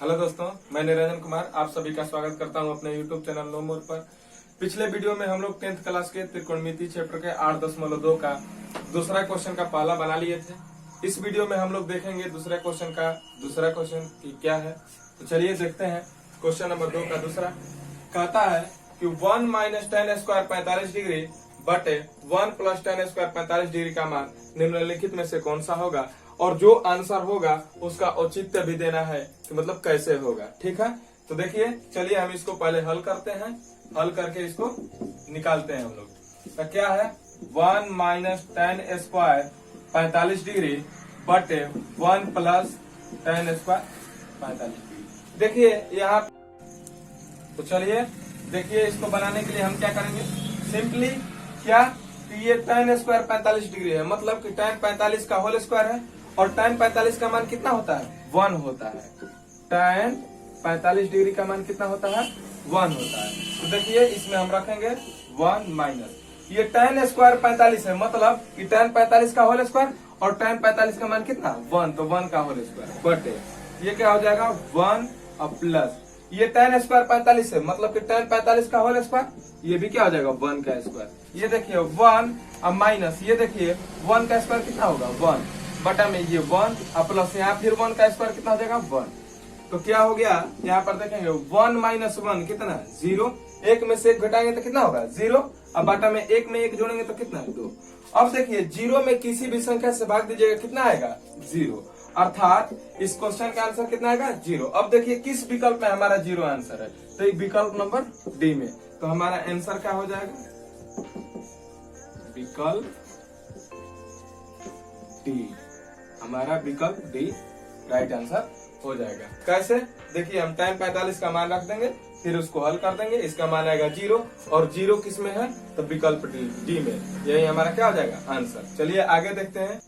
Hello दोस्तों, मैं निरंजन कुमार आप सभी का स्वागत करता हूं अपने यूट्यूब चैनल नो मोर पर। पिछले वीडियो में हम लोग 10th क्लास के त्रिकोणमिति चैप्टर के 8.2 का दूसरा क्वेश्चन का पहला बना लिए थे। इस वीडियो में हम लोग देखेंगे दूसरे क्वेश्चन का दूसरा क्वेश्चन की क्या है। तो चलिए देखते हैं। क्वेश्चन नंबर 2 का दूसरा कहता है कि 1 माइनस tan स्क्वायर 45 डिग्री बटे 1 प्लस tan स्क्वायर 45 डिग्री का मान निम्नलिखित में से कौन सा होगा, और जो आंसर होगा उसका औचित्य भी देना है कि मतलब कैसे होगा। ठीक है, तो देखिए चलिए हम इसको पहले हल करते हैं। हल करके इसको निकालते हैं हम लोग। तो क्या है 1 माइनस tan स्क्वायर 45 डिग्री बटे 1 प्लस tan स्क्वायर 45 डिग्री। देखिए यहाँ, तो चलिए देखिए इसको बनाने के लिए हम क्या करेंगे। सिंपली क्या कि ये tan स्क्वायर 45 डिग्री है, मतलब कि tan 45 का होल स्क्वायर है, और tan 45 का मान कितना होता है 1 होता है। tan 45 डिग्री का मान कितना होता है 1 होता है। तो देखिए इसमें हम रखेंगे 1 माइनस ये tan स्क्वायर 45 है, मतलब कि tan 45 का होल स्क्वायर और tan 45 का मान कितना 1, तो 1 का होल स्क्वायर बटे ये क्या हो जाएगा 1 और प्लस ये tan स्क्वायर 45 है, मतलब कि tan 45 का होल स्क्वायर, ये भी क्या हो जाएगा 1 का स्क्वायर। ये देखिए 1 और माइनस ये देखिए 1 का स्क्वायर कितना होगा 1 बटा में ये 1 और प्लस यहाँ फिर 1 का स्क्वायर कितना हो जाएगा 1। तो क्या हो गया यहाँ पर देखेंगे 1 माइनस 1 कितना 0, एक में से एक घटाएंगे तो कितना होगा 0, और बटा में एक जोड़ेंगे तो कितना है 2। अब देखिए 0 में किसी भी संख्या से भाग दीजिएगा कितना आएगा 0, अर्थात इस क्वेश्चन का आंसर कितना आएगा 0। अब देखिए किस विकल्प में हमारा 0 आंसर है, तो विकल्प नंबर डी में। तो हमारा आंसर क्या हो जाएगा विकल्प डी, हमारा विकल्प डी राइट आंसर हो जाएगा। कैसे देखिए हम tan 45 का मान रख देंगे, फिर उसको हल कर देंगे, इसका मान आएगा 0 और 0 किस में है तो विकल्प डी में। यही हमारा क्या हो जाएगा आंसर। चलिए आगे देखते हैं।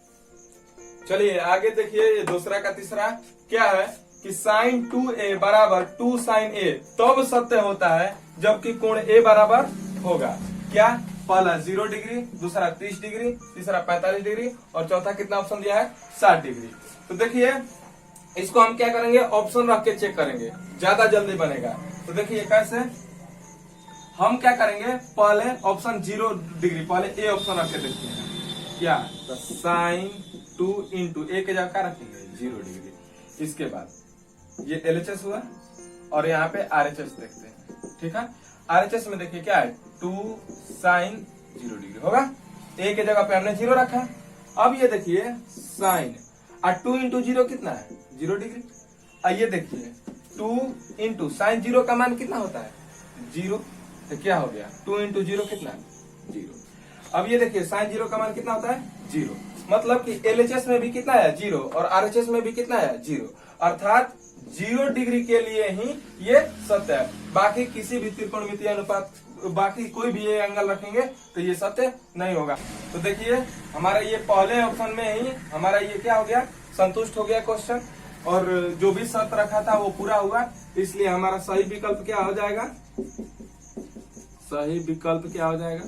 चलिए आगे देखिए ये दूसरा का तीसरा क्या है कि sin 2a बराबर 2 sin a तब सत्य होता है जबकि कोण a बराबर होगा क्या, पहला 0 डिग्री, दूसरा 30 डिग्री, तीसरा 45 डिग्री और चौथा कितना ऑप्शन दिया है 60 डिग्री। तो देखिए इसको हम क्या करेंगे ऑप्शन रख के चेक करेंगे, ज्यादा जल्दी बनेगा। तो देखिए कैसे हम क्या करेंगे, पहले ऑप्शन 0 डिग्री पहले ए ऑप्शन रख के देखते हैं क्या, तो साइन 2 इंटू ए के जगह क्या रखेंगे 0 डिग्री। इसके बाद ये LHS हुआ और यहाँ पे RHS देखते हैं। ठीक है, RHS में देखिए क्या है 2 साइन 0 डिग्री होगा, ए के जगह पे हमने 0 रखा है। अब ये देखिए साइन और 2 इंटू 0 कितना है 0 डिग्री। ये देखिए 2 इंटू साइन 0 का मान कितना होता है 0, तो क्या हो गया 2 इंटू 0 कितना है 0। अब ये देखिए साइन 0 का मान कितना होता है 0, मतलब कि LHS में भी कितना है 0 और RHS में भी कितना है 0, अर्थात 0 डिग्री के लिए ही ये सत्य है। बाकी किसी भी त्रिकोणमितीय अनुपात बाकी कोई भी ये एंगल रखेंगे तो ये सत्य नहीं होगा। तो देखिए हमारा ये पहले ऑप्शन में ही हमारा ये क्या हो गया संतुष्ट हो गया क्वेश्चन, और जो भी शर्त रखा था वो पूरा हुआ, इसलिए हमारा सही विकल्प क्या हो जाएगा, सही विकल्प क्या हो जाएगा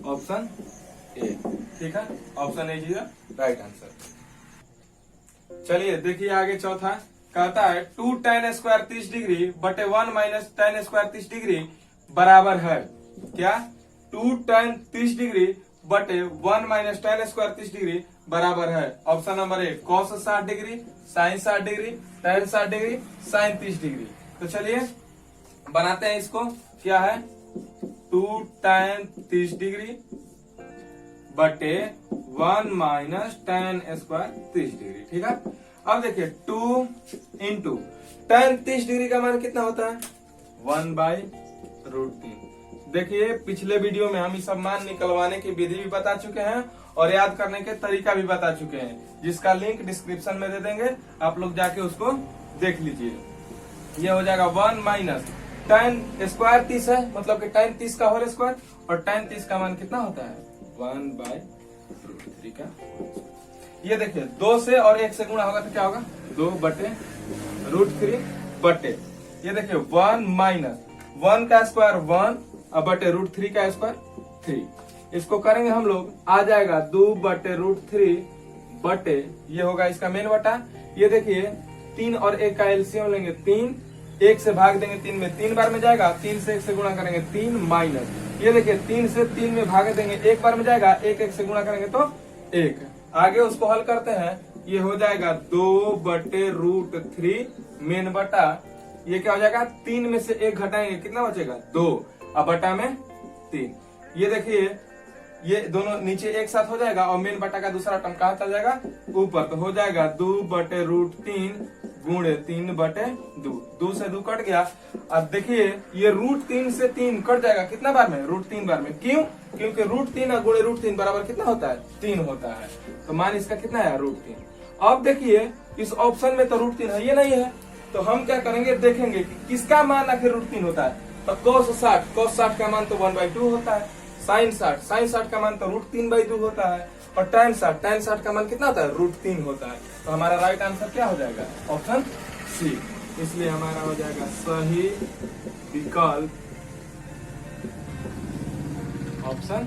ऑप्शन ए। ठीक है, ऑप्शन ए राइट आंसर। चलिए देखिए आगे चौथा कहता है 2 tan स्क्वायर 30 डिग्री बटे 1 माइनस tan स्क्वायर 30 डिग्री बराबर है क्या, 2 tan 30 डिग्री बटे 1 माइनस tan स्क्वायर 30 डिग्री बराबर है option number A cos 60 degree, sin 60 degree, tan 60 degree, sin 30 degree. तो चलिए बनाते हैं इसको। क्या है 2 tan 30 डिग्री बटे 1 माइनस tan स्क्वायर 30 डिग्री। ठीक है, अब देखिए 2 इंटू tan 30 डिग्री का मान कितना होता है 1/√3। देखिए पिछले वीडियो में हम ये सब मान निकलवाने की विधि भी बता चुके हैं और याद करने के तरीका भी बता चुके हैं, जिसका लिंक डिस्क्रिप्शन में दे देंगे, आप लोग जाके उसको देख लीजिए। ये हो जाएगा 1 माइनस tan स्क्वायर 30 है, मतलब कि tan 30 का होल स्क्वायर, और tan 30 का मान कितना होता है 1/√3 का। ये देखिए 2 से और 1 से गुणा होगा तो क्या होगा 2/√3 बटे ये देखिए 1 माइनस 1 का स्क्वायर 1 और बटे √3 का स्क्वायर 3। इसको करेंगे हम लोग, आ जाएगा 2/√3 बटे ये होगा इसका मेन बटा। ये देखिए 3 और 1 का एलसीएम लेंगे 3, 1 से भाग देंगे 3 में 3 बार में जाएगा, 3 से 1 से गुणा करेंगे 3 माइनस, ये देखिए 3 से 3 में भाग देंगे 1 बार में जाएगा, 1 से गुणा करेंगे तो 1। आगे उसको हल करते हैं, ये हो जाएगा 2/√3 मेन बटा, ये क्या हो जाएगा 3 में से 1 घटाएंगे कितना बचेगा 2, अब बटा में 3। ये देखिए ये दोनों नीचे एक साथ हो जाएगा और मेन बटा का दूसरा टर्म कहाँ चल जाएगा ऊपर, तो हो जाएगा 2/√3 गुणे 3/2, 2 से 2 कट गया। अब देखिए ये √3 से 3 कट जाएगा कितना बार में, √3 बार में, क्यों, क्योंकि √3 और गुणे √3 बराबर कितना होता है 3 होता है, तो मान इसका कितना है √3। अब देखिए इस ऑप्शन में तो √3 है, ये नहीं है, तो हम क्या करेंगे देखेंगे कि किसका मान आखिर √3 होता है, तो cos 60 का मान तो 1/2 होता है, sin 60 का मान तो √3/2 होता है, और tan 60 का मान कितना होता है √3 होता है। तो हमारा राइट आंसर क्या हो जाएगा ऑप्शन सी, इसलिए हमारा हो जाएगा सही विकल्प ऑप्शन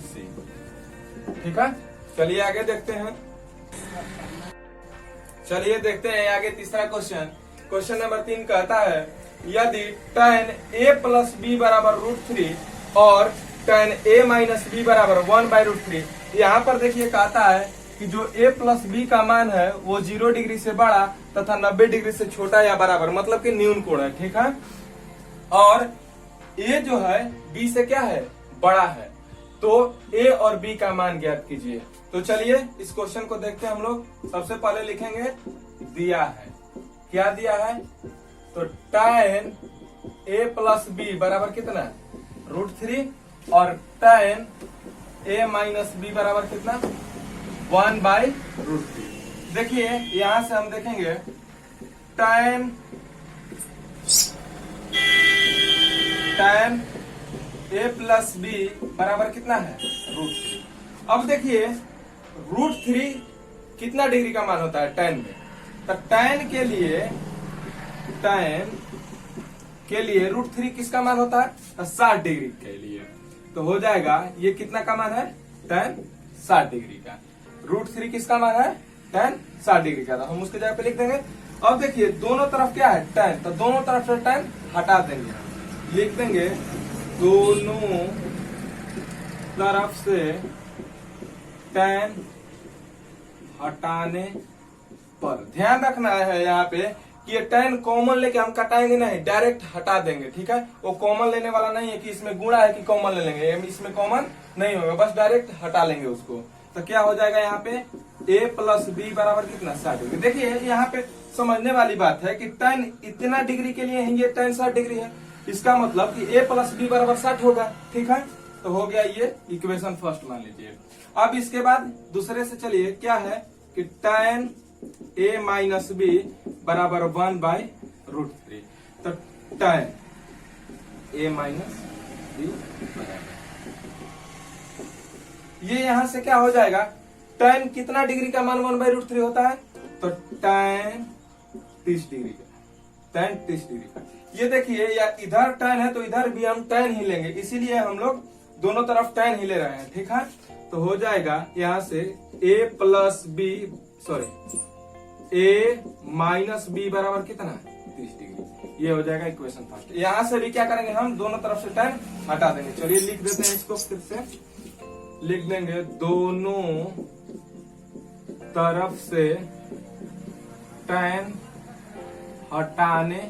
सी। ठीक है, चलिए आगे देखते हैं। चलिए देखते हैं आगे तीसरा क्वेश्चन। क्वेश्चन नंबर 3 कहता है यदि tan a प्लस b बराबर √3 और tan a माइनस b बराबर 1/√3, यहाँ पर देखिए कहता है कि जो a प्लस b का मान है वो 0 डिग्री से बड़ा तथा 90 डिग्री से छोटा या बराबर, मतलब कि न्यून कोण है। ठीक है, और a जो है b से क्या है बड़ा है, तो a और b का मान ज्ञात कीजिए। तो चलिए इस क्वेश्चन को देखते हैं हम लोग। सबसे पहले लिखेंगे दिया है, क्या दिया है, तो tan a प्लस b बराबर कितना √3 और tan a माइनस b बराबर कितना 1/√3। देखिए यहां से हम देखेंगे tan a प्लस b बराबर कितना है √3। अब देखिए √3 कितना डिग्री का मान होता है tan में, तो tan के लिए √3 किसका मान होता है 60 डिग्री के लिए, तो हो जाएगा ये कितना का मान है tan 60 डिग्री का, √3 किसका मान है tan 60 डिग्री का, तो हम उसके जगह पे लिख देंगे। अब देखिए दोनों तरफ क्या है tan, तो दोनों तरफ से tan हटा देंगे, लिख देंगे दोनों तरफ से tan हटाने पर। ध्यान रखना है यहाँ पे कि ये tan कॉमन लेके हम कटाएंगे नहीं, डायरेक्ट हटा देंगे। ठीक है, वो कॉमन लेने वाला नहीं है कि इसमें गुणा है कि कॉमन ले लेंगे, इसमें कॉमन नहीं होगा, बस डायरेक्ट हटा लेंगे उसको। तो क्या हो जाएगा यहाँ पे a प्लस b बराबर कितना 60 डिग्री। देखिए यहाँ पे समझने वाली बात है कि tan इतना डिग्री के लिए ये tan 60 डिग्री है, इसका मतलब कि a प्लस b बराबर 60 होगा। ठीक है, तो हो गया ये इक्वेशन फर्स्ट मान लीजिए। अब इसके बाद दूसरे से चलिए क्या है कि tan a माइनस b बराबर 1/√3, तो tan a माइनस b बराबर, ये यहां से क्या हो जाएगा tan कितना डिग्री का मान 1/√3 होता है, तो tan 30 डिग्री का, tan 30 डिग्री का। ये देखिए या इधर tan है तो इधर भी हम tan ही लेंगे, इसीलिए हम लोग दोनों तरफ tan ही ले रहे हैं। ठीक है, तो हो जाएगा यहाँ से a plus b a minus b बराबर कितना 30 डिग्री, ये हो जाएगा इक्वेशन फर्स्ट। यहाँ से भी क्या करेंगे हम दोनों तरफ से tan हटा देंगे। चलिए लिख देते हैं इसको, फिर से लिख देंगे दोनों तरफ से tan हटाने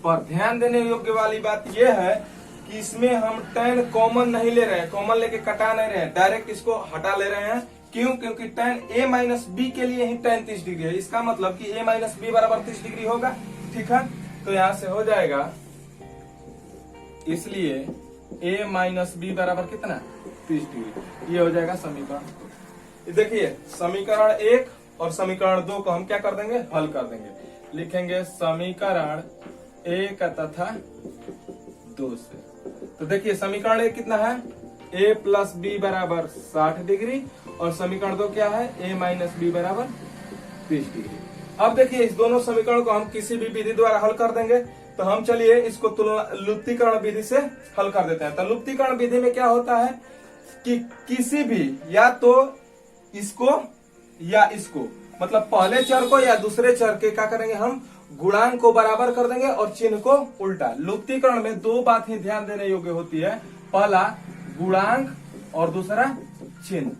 पर। ध्यान देने योग्य वाली बात यह है कि इसमें हम tan कॉमन नहीं ले रहे हैं, कॉमन लेके कटा नहीं रहे हैं, डायरेक्ट इसको हटा ले रहे हैं। क्यों, क्योंकि tan a माइनस b के लिए ही tan 30 डिग्री है, इसका मतलब कि a माइनस b बराबर 30 डिग्री होगा। ठीक है, तो यहां से हो जाएगा, इसलिए a माइनस b बराबर कितना 30 डिग्री, ये हो जाएगा समीकरण। देखिए समीकरण 1 और समीकरण 2 को हम क्या कर देंगे हल कर देंगे, लिखेंगे समीकरण 1 तथा 2 से। तो देखिए समीकरण 1 कितना है a प्लस b बराबर 60 डिग्री और समीकरण 2 क्या है a माइनस b बराबर 30 डिग्री। अब देखिए इस दोनों समीकरण को हम किसी भी विधि द्वारा हल कर देंगे, तो हम चलिए इसको लुप्तीकरण विधि से हल कर देते हैं। तो लुप्तीकरण विधि में क्या होता है कि किसी भी या तो इसको या इसको मतलब पहले चर को या दूसरे चर के क्या करेंगे हम, गुणांक को बराबर कर देंगे और चिन्ह को उल्टा। लुप्तीकरण में दो बात ही ध्यान देने योग्य होती है, पहला गुणांक और दूसरा चिन्ह।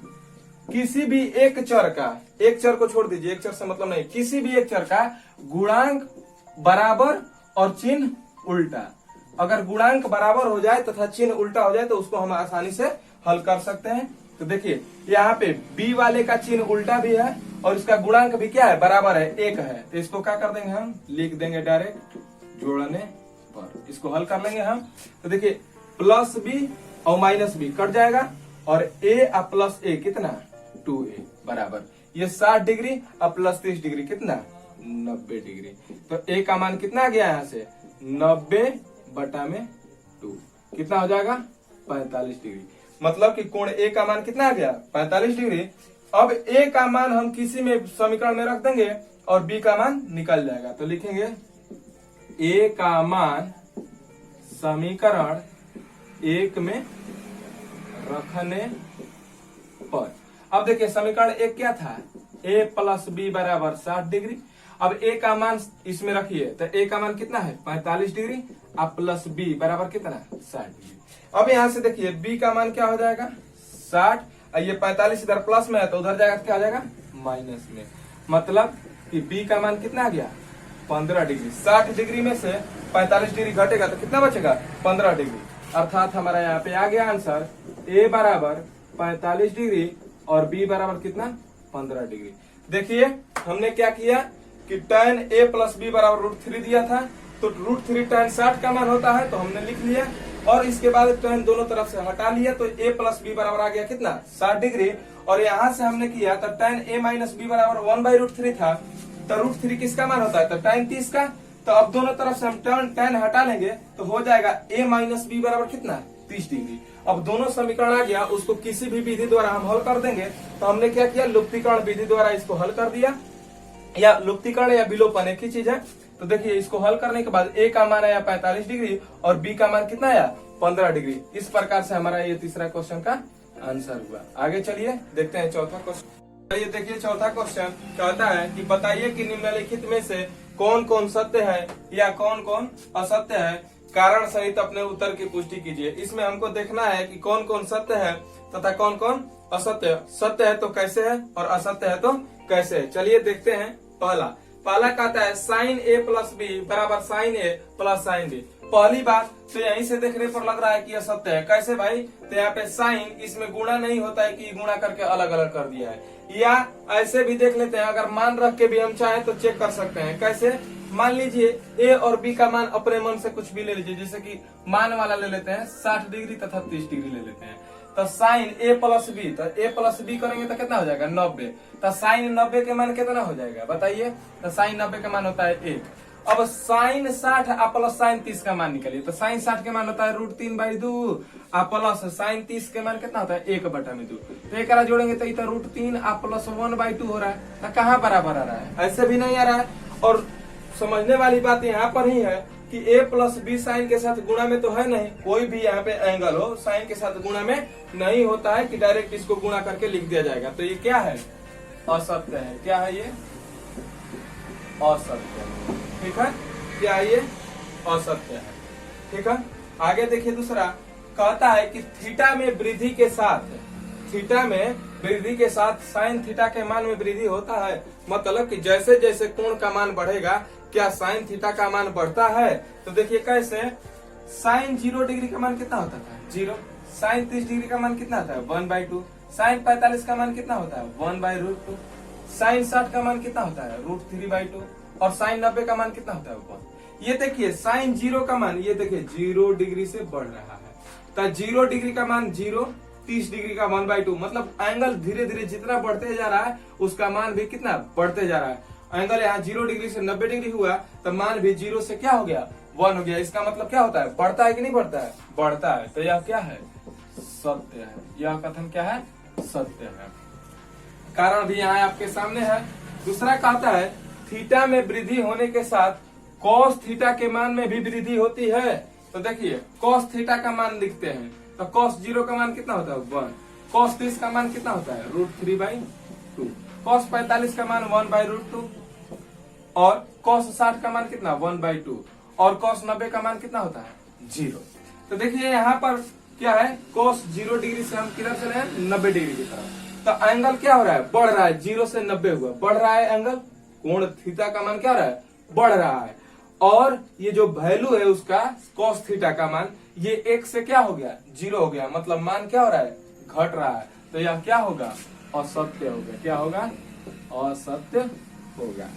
किसी भी एक चर का, एक चर को छोड़ दीजिए, एक चर से मतलब नहीं, किसी भी एक चर का गुणांक बराबर और चिन्ह उल्टा। अगर गुणांक बराबर हो जाए तथा चिन्ह उल्टा हो जाए तो उसको हम आसानी से हल कर सकते हैं। तो देखिए यहाँ पे b वाले का चिन्ह उल्टा भी है और इसका गुणांक भी क्या है, बराबर है, 1 है। तो इसको क्या कर देंगे हम, लिख देंगे डायरेक्ट जोड़ने पर, इसको हल कर लेंगे हम। तो देखिए प्लस b और माइनस b कट जाएगा और a और प्लस a कितना, 2a बराबर, ये 60 डिग्री और प्लस 30 डिग्री कितना, 90 डिग्री। तो a का मान कितना आ गया यहाँ से, 90 बटा में 2 कितना हो जाएगा, 45 डिग्री। मतलब कि कोण ए का मान कितना आ गया, 45 डिग्री। अब ए का मान हम किसी में समीकरण में रख देंगे और बी का मान निकल जाएगा। तो लिखेंगे ए का मान समीकरण 1 में रखने पर, अब देखिए समीकरण 1 क्या था, a प्लस बी बराबर 60 डिग्री। अब a का मान इसमें रखिए तो a का मान कितना है, 45 डिग्री, अब प्लस b बराबर कितना, 60 डिग्री। अब यहाँ से देखिए b का मान क्या हो जाएगा, 60, और ये 45 इधर प्लस में है तो उधर जाएगा, क्या हो जाएगा, माइनस में। मतलब कि b का मान कितना आ गया, 15 डिग्री। 60 डिग्री में से 45 डिग्री घटेगा तो कितना बचेगा, 15 डिग्री। अर्थात हमारा यहाँ पे आ गया आंसर, a बराबर 45 डिग्री और b बराबर कितना, 15 डिग्री। देखिए हमने क्या किया कि tan a प्लस बी बराबर √3 दिया था, तो √3 tan 60 का मान होता है, तो हमने लिख लिया और इसके बाद tan दोनों तरफ से हटा लिया, तो a प्लस बी बराबर आ गया कितना, 60 डिग्री। और यहाँ से हमने किया तो tan a माइनस बी बराबर 1/√3 था, तो √3 किसका मान होता है, तो tan 30 का। तो अब दोनों तरफ से हम tan हटा लेंगे तो हो जाएगा a माइनस बी बराबर कितना, 30 डिग्री। अब दोनों समीकरण आ गया, उसको किसी भी विधि द्वारा हम हल कर देंगे। तो हमने क्या किया, लुप्तीकरण विधि द्वारा इसको हल कर दिया, या लुप्तीकरण या विलोपन एक ही चीज है। तो देखिए इसको हल करने के बाद a का मान आया 45 डिग्री और b का मान कितना आया, 15 डिग्री। इस प्रकार से हमारा ये तीसरा क्वेश्चन का आंसर हुआ। आगे चलिए देखते हैं चौथा क्वेश्चन। ये देखिए चौथा क्वेश्चन कहता है कि बताइए कि निम्नलिखित में से कौन कौन सत्य है या कौन कौन असत्य है, कारण सहित अपने उत्तर की पुष्टि कीजिए। इसमें हमको देखना है कि कौन कौन सत्य है तथा कौन कौन असत्य। सत्य है तो कैसे है और असत्य है तो कैसे है, चलिए देखते हैं। पहला कहता है साइन a प्लस बी बराबर sine a plus sine B. पहली बात तो यहीं से देखने पर लग रहा है कि यह सत्य है। कैसे भाई, तो यहाँ पे साइन, इसमें गुणा नहीं होता है कि गुणा करके अलग अलग कर दिया है, या ऐसे भी देख लेते हैं, अगर मान रख के भी हम चाहें तो चेक कर सकते हैं। कैसे, मान लीजिए a और b का मान अपने मन से कुछ भी ले लीजिए, जैसे कि मान वाला ले लेते हैं 60 डिग्री तथा 30 डिग्री ले लेते हैं। तो साइन a प्लस बी, तो a प्लस बी करेंगे तो कितना हो जाएगा, 90। तो साइन 90 के मान कितना हो जाएगा बताइए, तो साइन 90 का मान होता है 1। अब साइन 60 आ प्लस साइन 30 का मान निकालिए, तो साइन 60 के मान होता है √3/2 आ प्लस साइन 30 के मान कितना होता है 1/2। तो एक जोड़ेंगे तो इधर √3 आ प्लस 1/2 हो रहा है, तो कहाँ बराबर आ रहा है, ऐसे भी नहीं आ रहा है। और समझने वाली बात यहाँ पर ही है कि a प्लस बी साइन के साथ गुणा में तो है नहीं, कोई भी यहाँ पे एंगल हो साइन के साथ गुणा में नहीं होता है कि डायरेक्ट इसको गुणा करके लिख दिया जाएगा। तो ये क्या है, असत्य है। क्या है ये, असत्य है। ठीक है, क्या है ये, असत्य है। ठीक है, आगे देखिए दूसरा कहता है कि थीटा में वृद्धि के साथ, थीटा में वृद्धि के साथ साइन थीटा के मान में वृद्धि होता है। मतलब कि जैसे जैसे कोण का मान बढ़ेगा क्या साइन थीटा का मान बढ़ता है। तो देखिए कैसे, साइन 0 डिग्री का मान कितना होता था, 0। साइन 30 डिग्री का मान कितना होता है, 1/2। साइन 45 का मान कितना होता है, 1/√2। साइन 60 का मान कितना होता है, √3/2। और साइन 90 का मान कितना होता है, 1। ये देखिए साइन 0 का मान, ये देखिए 0 डिग्री से बढ़ रहा है। तो 0 डिग्री का मान 0, 30 डिग्री का 1/2। मतलब एंगल धीरे धीरे जितना बढ़ते जा रहा है उसका मान भी कितना बढ़ते जा रहा है। एंगल यहाँ 0 डिग्री से 90 डिग्री हुआ तो मान भी 0 से क्या हो गया, 1 हो गया। इसका मतलब क्या होता है, बढ़ता है कि नहीं बढ़ता है, बढ़ता है। तो यह क्या है, सत्य है। यह कथन क्या है, सत्य है। कारण भी यहाँ आपके सामने है। दूसरा कहता है थीटा में वृद्धि होने के साथ कॉस थीटा के मान में भी वृद्धि होती है। तो देखिए कॉस थीटा का मान लिखते हैं, तो कॉस 0 का मान कितना होता है, 1। कॉस 30 का मान कितना होता है, √3/2। cos 45 का मान 1/√2 और cos 60 का मान कितना 1/2 और cos 90 का मान कितना होता है 0। तो देखिए यहाँ पर क्या है, cos 0 डिग्री से हम किधर चले हैं 90 डिग्री की तरफ। तो एंगल क्या हो रहा है, बढ़ रहा है, 0 से 90 हुआ, बढ़ रहा है एंगल, कोण थीटा का मान क्या हो रहा है, बढ़ रहा है। और ये जो वैल्यू है उसका cos थीटा का मान, ये 1 से क्या हो गया 0 हो गया, मतलब मान क्या हो रहा है, घट रहा है। तो यह क्या होगा, असत्य होगा। क्या होगा, असत्य होगा।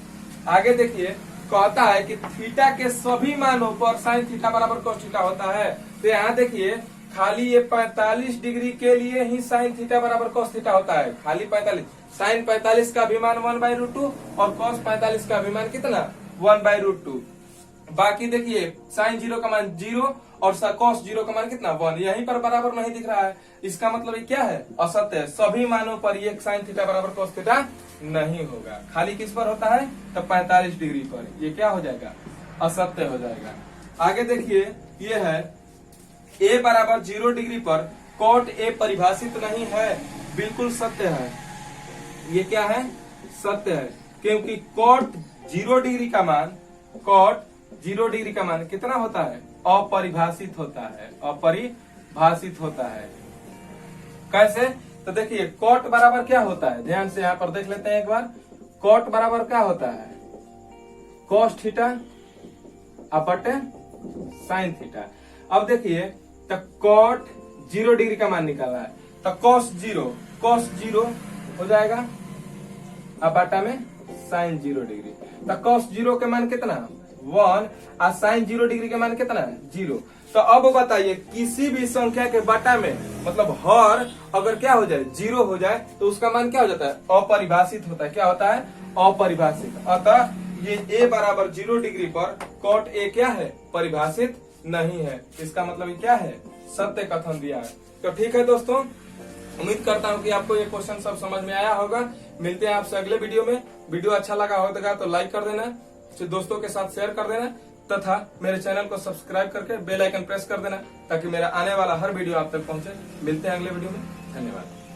आगे देखिए, कहता है कि थीटा के सभी मानों पर sin थीटा बराबर cos थीटा होता है। तो यहाँ देखिए, खाली ये 45 डिग्री के लिए ही sin थीटा बराबर cos थीटा होता है, खाली 45। sin 45 का भी मान 1/√2 और cos 45 का भी मान कितना 1/√2। बाकी देखिए sin 0 का मान 0 और cos 0 का मान कितना 1, यहीं पर बराबर नहीं दिख रहा है। इसका मतलब ये क्या है, असत्य है। सभी मानों पर ये sin थीटा बराबर cos थीटा नहीं होगा, खाली किस पर होता है, तो 45 डिग्री पर। ये क्या हो जाएगा, असत्य हो जाएगा। आगे देखिए, ये है a बराबर 0 डिग्री पर cot a परिभाषित नहीं है, बिल्कुल सत्य है। ये क्या है, सत्य है, क्योंकि cot 0 डिग्री का मान, cot 0 डिग्री का मान कितना होता है, अपरिभाषित होता है, अपरिभाषित होता है। कैसे, तो देखिए cot बराबर क्या होता है, ध्यान से यहाँ पर देख लेते हैं एक बार। cot बराबर क्या होता है, cos theta Apte sin theta. अब देखिए, तो cot 0 डिग्री का मान निकालना है, तो cos 0 हो जाएगा अपटा में sin 0 डिग्री। तो cos 0 के मान कितना 1 और sin 0 डिग्री के मान कितना 0। तो अब बताइए, किसी भी संख्या के बटा में, मतलब हर अगर क्या हो जाए 0 हो जाए तो उसका मान क्या हो जाता है, अपरिभाषित होता है। क्या होता है, अपरिभाषित। अतः ये a बराबर 0 डिग्री पर cot a क्या है, परिभाषित नहीं है। इसका मतलब क्या है, सत्य कथन दिया है। तो ठीक है दोस्तों, उम्मीद करता हूँ कि आपको ये क्वेश्चन सब समझ में आया होगा। मिलते हैं आपसे अगले वीडियो में। वीडियो अच्छा लगा होगा तो लाइक कर देना, दोस्तों के साथ शेयर कर देना तथा मेरे चैनल को सब्सक्राइब करके बेल आइकन प्रेस कर देना, ताकि मेरा आने वाला हर वीडियो आप तक पहुंचे। मिलते हैं अगले वीडियो में, धन्यवाद।